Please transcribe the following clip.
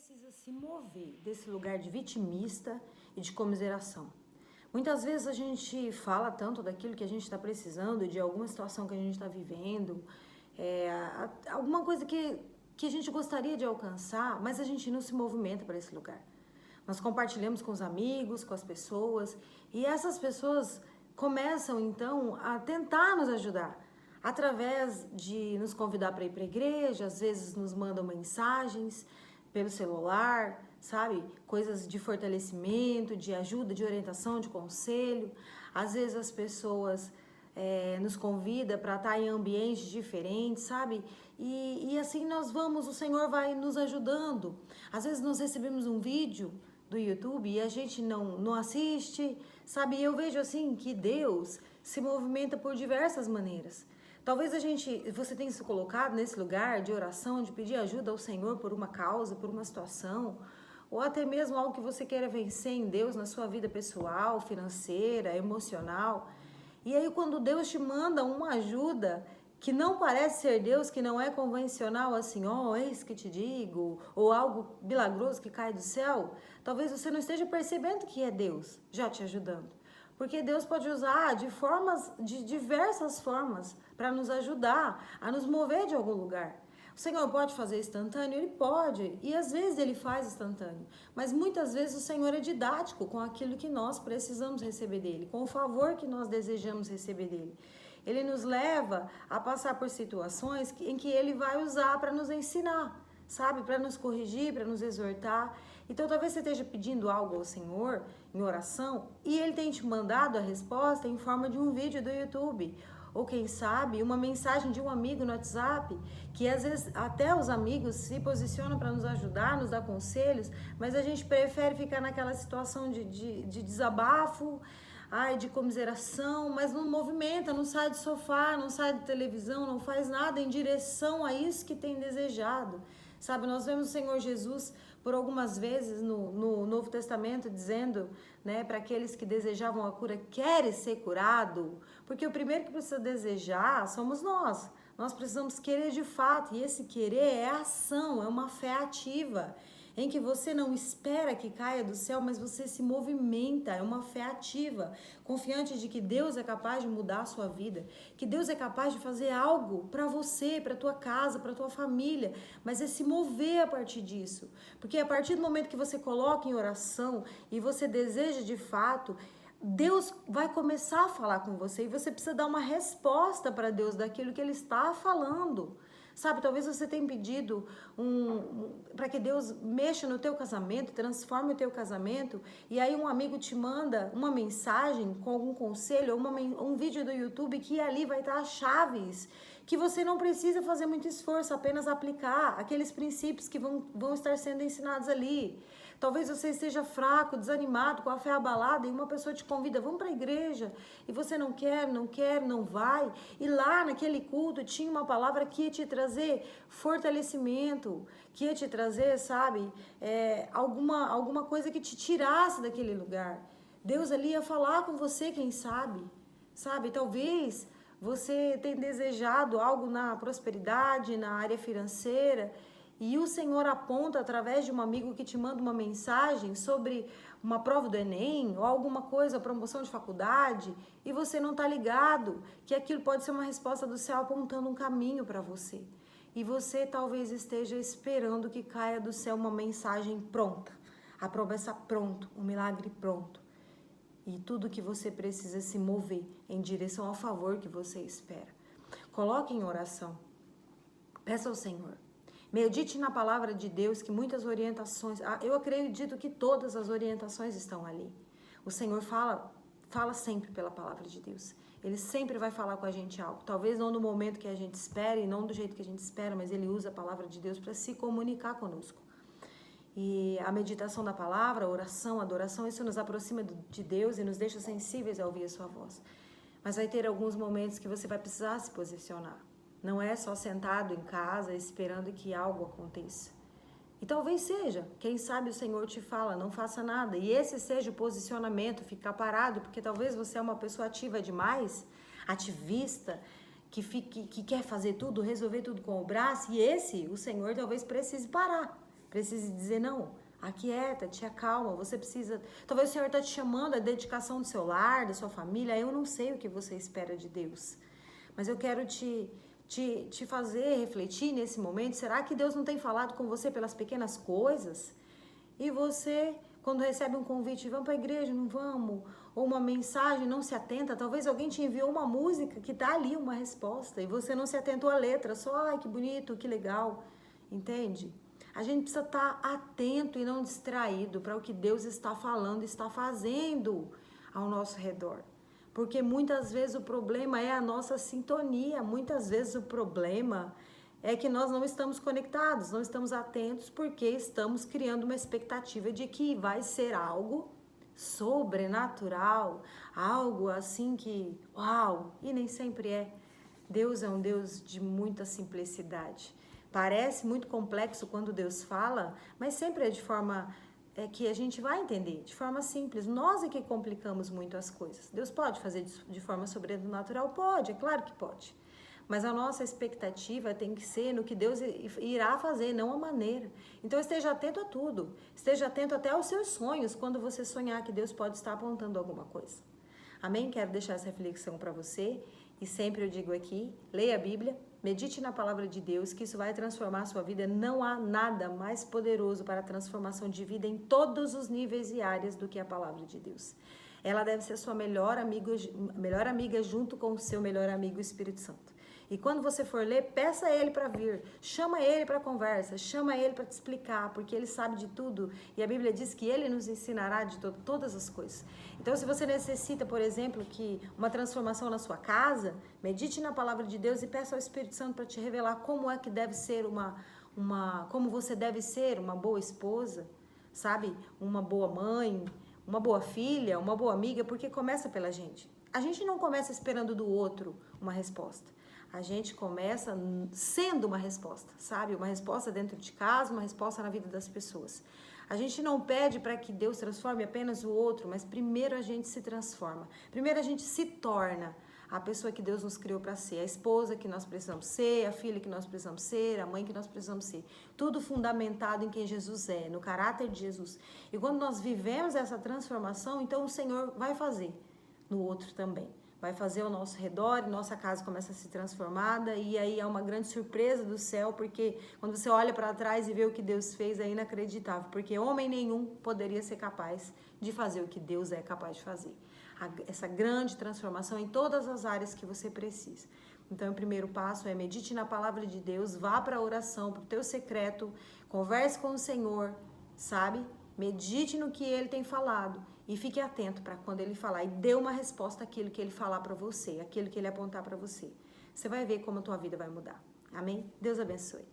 precisa se mover desse lugar de vitimista e de comiseração. Muitas vezes a gente fala tanto daquilo que a gente está precisando, de alguma situação que a gente está vivendo, alguma coisa que a gente gostaria de alcançar, mas a gente não se movimenta para esse lugar. Nós compartilhamos com os amigos, com as pessoas, e essas pessoas começam então a tentar nos ajudar, através de nos convidar para ir para a igreja, às vezes nos mandam mensagens pelo celular, sabe? Coisas de fortalecimento, de ajuda, de orientação, de conselho. Às vezes as pessoas nos convidam para estar em ambientes diferentes, sabe? E assim nós vamos, o Senhor vai nos ajudando. Às vezes nós recebemos um vídeo do YouTube e a gente não assiste, sabe? E eu vejo assim que Deus se movimenta por diversas maneiras. Talvez você tenha se colocado nesse lugar de oração, de pedir ajuda ao Senhor por uma causa, por uma situação, ou até mesmo algo que você queira vencer em Deus na sua vida pessoal, financeira, emocional. E aí quando Deus te manda uma ajuda que não parece ser Deus, que não é convencional, assim, eis que te digo, ou algo milagroso que cai do céu, talvez você não esteja percebendo que é Deus já te ajudando. Porque Deus pode usar de diversas formas para nos ajudar a nos mover de algum lugar. O Senhor pode fazer instantâneo? Ele pode, e às vezes Ele faz instantâneo. Mas muitas vezes o Senhor é didático com aquilo que nós precisamos receber dEle, com o favor que nós desejamos receber dEle. Ele nos leva a passar por situações em que Ele vai usar para nos ensinar, sabe? Para nos corrigir, para nos exortar. Então talvez você esteja pedindo algo ao Senhor em oração e Ele tenha te mandado a resposta em forma de um vídeo do YouTube. Ou quem sabe uma mensagem de um amigo no WhatsApp, que às vezes até os amigos se posicionam para nos ajudar, nos dar conselhos, mas a gente prefere ficar naquela situação de desabafo, de comiseração, mas não movimenta, não sai do sofá, não sai da televisão, não faz nada em direção a isso que tem desejado. Sabe, nós vemos o Senhor Jesus por algumas vezes no Novo Testamento dizendo, né, para aqueles que desejavam a cura, queres ser curado? Porque o primeiro que precisa desejar somos nós. Nós precisamos querer de fato, e esse querer é ação, é uma fé ativa, em que você não espera que caia do céu, mas você se movimenta, é uma fé ativa, confiante de que Deus é capaz de mudar a sua vida, que Deus é capaz de fazer algo para você, para tua casa, para tua família, mas é se mover a partir disso, porque a partir do momento que você coloca em oração e você deseja de fato, Deus vai começar a falar com você e você precisa dar uma resposta para Deus daquilo que Ele está falando. Sabe, talvez você tenha pedido para que Deus mexa no teu casamento, transforme o teu casamento, e aí um amigo te manda uma mensagem com algum conselho, ou um vídeo do YouTube que ali vai estar as chaves, que você não precisa fazer muito esforço, apenas aplicar aqueles princípios que vão estar sendo ensinados ali. Talvez você esteja fraco, desanimado, com a fé abalada e uma pessoa te convida, vamos para a igreja, e você não quer, não vai, e lá naquele culto tinha uma palavra que ia te trazer fortalecimento, que ia te trazer, sabe, alguma coisa que te tirasse daquele lugar. Deus ali ia falar com você, quem sabe, talvez você tenha desejado algo na prosperidade, na área financeira, e o Senhor aponta através de um amigo que te manda uma mensagem sobre uma prova do Enem ou alguma coisa, promoção de faculdade, e você não está ligado que aquilo pode ser uma resposta do céu apontando um caminho para você. E você talvez esteja esperando que caia do céu uma mensagem pronta, a promessa pronta, um milagre pronto. E tudo que você precisa é se mover em direção ao favor que você espera. Coloque em oração. Peça ao Senhor. Medite na palavra de Deus, que muitas orientações, eu acredito que todas as orientações estão ali. O Senhor fala sempre pela palavra de Deus. Ele sempre vai falar com a gente algo. Talvez não no momento que a gente espera e não do jeito que a gente espera, mas Ele usa a palavra de Deus para se comunicar conosco. E a meditação da palavra, a oração, a adoração, isso nos aproxima de Deus e nos deixa sensíveis a ouvir a sua voz. Mas vai ter alguns momentos que você vai precisar se posicionar. Não é só sentado em casa esperando que algo aconteça. E talvez seja, quem sabe o Senhor te fala, não faça nada. E esse seja o posicionamento, ficar parado, porque talvez você é uma pessoa ativa demais, ativista, que quer fazer tudo, resolver tudo com o braço. E o Senhor talvez precise parar, precise dizer não. Aquieta, te acalma, você precisa... Talvez o Senhor está te chamando à dedicação do seu lar, da sua família. Eu não sei o que você espera de Deus, mas eu quero te fazer refletir nesse momento. Será que Deus não tem falado com você pelas pequenas coisas? E você, quando recebe um convite, vamos para a igreja, não vamos? Ou uma mensagem, não se atenta. Talvez alguém te enviou uma música que está ali uma resposta e você não se atentou à letra, só, ai, que bonito, que legal, entende? A gente precisa estar atento e não distraído para o que Deus está falando, está fazendo ao nosso redor. Porque muitas vezes o problema é a nossa sintonia, muitas vezes o problema é que nós não estamos conectados, não estamos atentos, porque estamos criando uma expectativa de que vai ser algo sobrenatural, algo assim que, uau, e nem sempre é. Deus é um Deus de muita simplicidade. Parece muito complexo quando Deus fala, mas sempre é de forma que a gente vai entender, de forma simples. Nós é que complicamos muito as coisas. Deus pode fazer de forma sobrenatural? Pode, é claro que pode. Mas a nossa expectativa tem que ser no que Deus irá fazer, não a maneira. Então esteja atento a tudo. Esteja atento até aos seus sonhos, quando você sonhar que Deus pode estar apontando alguma coisa. Amém? Quero deixar essa reflexão para você. E sempre eu digo aqui, leia a Bíblia, medite na palavra de Deus, que isso vai transformar a sua vida. Não há nada mais poderoso para a transformação de vida em todos os níveis e áreas do que a palavra de Deus. Ela deve ser sua melhor amiga junto com o seu melhor amigo, o Espírito Santo. E quando você for ler, peça a ele para vir, chama ele para conversa, chama ele para te explicar, porque ele sabe de tudo e a Bíblia diz que ele nos ensinará de todas as coisas. Então, se você necessita, por exemplo, que uma transformação na sua casa, medite na palavra de Deus e peça ao Espírito Santo para te revelar como é que deve ser como você deve ser uma boa esposa, sabe? Uma boa mãe, uma boa filha, uma boa amiga, porque começa pela gente. A gente não começa esperando do outro uma resposta. A gente começa sendo uma resposta, sabe? Uma resposta dentro de casa, uma resposta na vida das pessoas. A gente não pede para que Deus transforme apenas o outro, mas primeiro a gente se transforma. Primeiro a gente se torna a pessoa que Deus nos criou para ser, a esposa que nós precisamos ser, a filha que nós precisamos ser, a mãe que nós precisamos ser. Tudo fundamentado em quem Jesus é, no caráter de Jesus. E quando nós vivemos essa transformação, então o Senhor vai fazer no outro também. Vai fazer ao nosso redor e nossa casa começa a ser transformada e aí é uma grande surpresa do céu, porque quando você olha para trás e vê o que Deus fez é inacreditável, porque homem nenhum poderia ser capaz de fazer o que Deus é capaz de fazer. Essa grande transformação em todas as áreas que você precisa. Então, o primeiro passo é medite na palavra de Deus, vá para a oração, para o teu secreto, converse com o Senhor, sabe? Medite no que Ele tem falado e fique atento para quando Ele falar e dê uma resposta àquilo que Ele falar para você, àquilo que Ele apontar para você. Você vai ver como a tua vida vai mudar. Amém? Deus abençoe.